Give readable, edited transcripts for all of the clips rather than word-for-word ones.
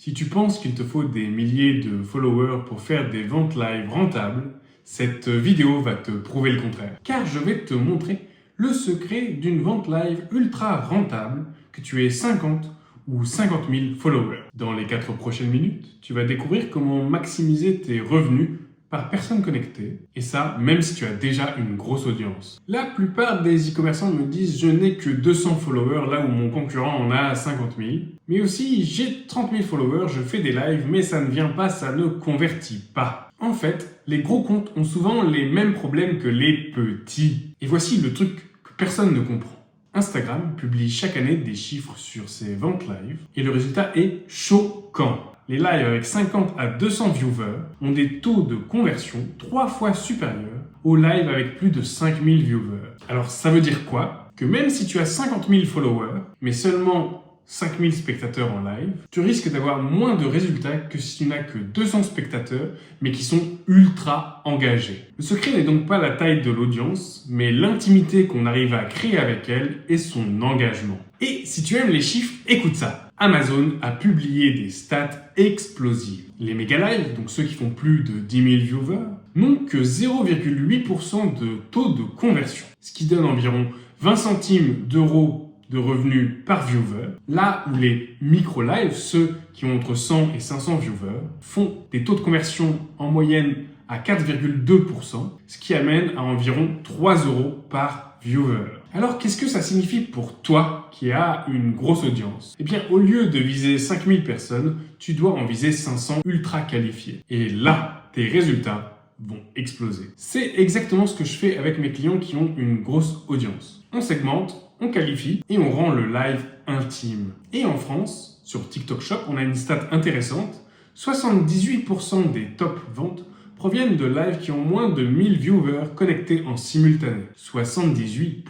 Si tu penses qu'il te faut des milliers de followers pour faire des ventes live rentables, cette vidéo va te prouver le contraire. Car je vais te montrer le secret d'une vente live ultra rentable, que tu aies 50 ou 50 000 followers. Dans les 4 prochaines minutes, tu vas découvrir comment maximiser tes revenus par personne connectée, et ça, même si tu as déjà une grosse audience. La plupart des e-commerçants me disent « je n'ai que 200 followers là où mon concurrent en a 50 000 ». Mais aussi, j'ai 30 000 followers, je fais des lives, mais ça ne vient pas, ça ne convertit pas. En fait, les gros comptes ont souvent les mêmes problèmes que les petits. Et voici le truc que personne ne comprend. Instagram publie chaque année des chiffres sur ses ventes live, et le résultat est choquant. Les lives avec 50 à 200 viewers ont des taux de conversion 3 fois supérieurs aux lives avec plus de 5000 viewers. Alors ça veut dire quoi? Que même si tu as 50 000 followers, mais seulement 5000 spectateurs en live, tu risques d'avoir moins de résultats que si tu n'as que 200 spectateurs, mais qui sont ultra engagés. Le secret n'est donc pas la taille de l'audience, mais l'intimité qu'on arrive à créer avec elle et son engagement. Et si tu aimes les chiffres, écoute ça. Amazon a publié des stats explosives. Les méga lives, donc ceux qui font plus de 10 000 viewers, n'ont que 0,8% de taux de conversion, ce qui donne environ 20 centimes d'euros de revenus par viewer, là où les micro-lives, ceux qui ont entre 100 et 500 viewers, font des taux de conversion en moyenne à 4,2%, ce qui amène à environ 3 euros par viewer. Alors, qu'est-ce que ça signifie pour toi qui as une grosse audience? Eh bien, au lieu de viser 5000 personnes, tu dois en viser 500 ultra qualifiés. Et là, tes résultats vont exploser. C'est exactement ce que je fais avec mes clients qui ont une grosse audience. On segmente, on qualifie et on rend le live intime. Et en France, sur TikTok Shop, on a une stat intéressante. 78% des top ventes proviennent de lives qui ont moins de 1000 viewers connectés en simultané. 78%.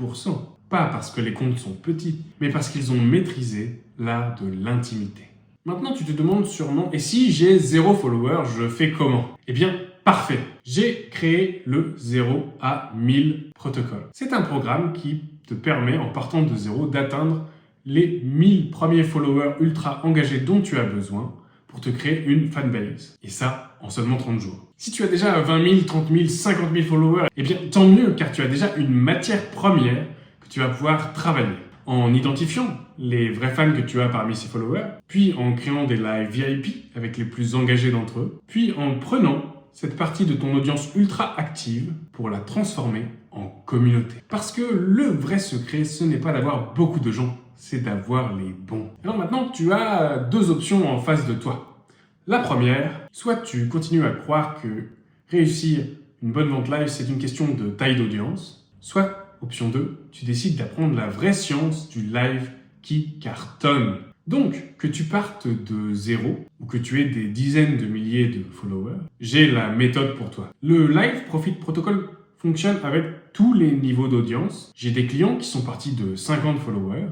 Pas parce que les comptes sont petits, mais parce qu'ils ont maîtrisé l'art de l'intimité. Maintenant, tu te demandes sûrement, et si j'ai 0 follower, je fais comment? Eh bien, parfait. J'ai créé le 0 à 1000 protocole. C'est un programme qui te permet, en partant de 0, d'atteindre les 1000 premiers followers ultra engagés dont tu as besoin pour te créer une fanbase. Et ça, en seulement 30 jours. Si tu as déjà 20 000, 30 000, 50 000 followers, eh bien, tant mieux, car tu as déjà une matière première que tu vas pouvoir travailler. En identifiant les vrais fans que tu as parmi ces followers, puis en créant des lives VIP avec les plus engagés d'entre eux, puis en prenant cette partie de ton audience ultra active pour la transformer en communauté. Parce que le vrai secret, ce n'est pas d'avoir beaucoup de gens, c'est d'avoir les bons. Alors maintenant, tu as 2 options en face de toi. La première, soit tu continues à croire que réussir une bonne vente live, c'est une question de taille d'audience, soit, option 2, tu décides d'apprendre la vraie science du live qui cartonne. Donc, que tu partes de 0 ou que tu aies des dizaines de milliers de followers, j'ai la méthode pour toi. Le Live Profit Protocol fonctionne avec tous les niveaux d'audience. J'ai des clients qui sont partis de 50 followers,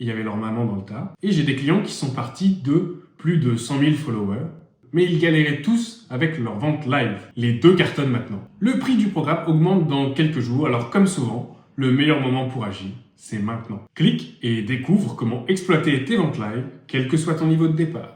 il y avait leur maman dans le tas, et j'ai des clients qui sont partis de plus de 100 000 followers, mais ils galéraient tous avec leur vente live. Les 2 cartonnent maintenant. Le prix du programme augmente dans quelques jours, alors comme souvent, le meilleur moment pour agir, c'est maintenant. Clique et découvre comment exploiter tes ventes live, quel que soit ton niveau de départ.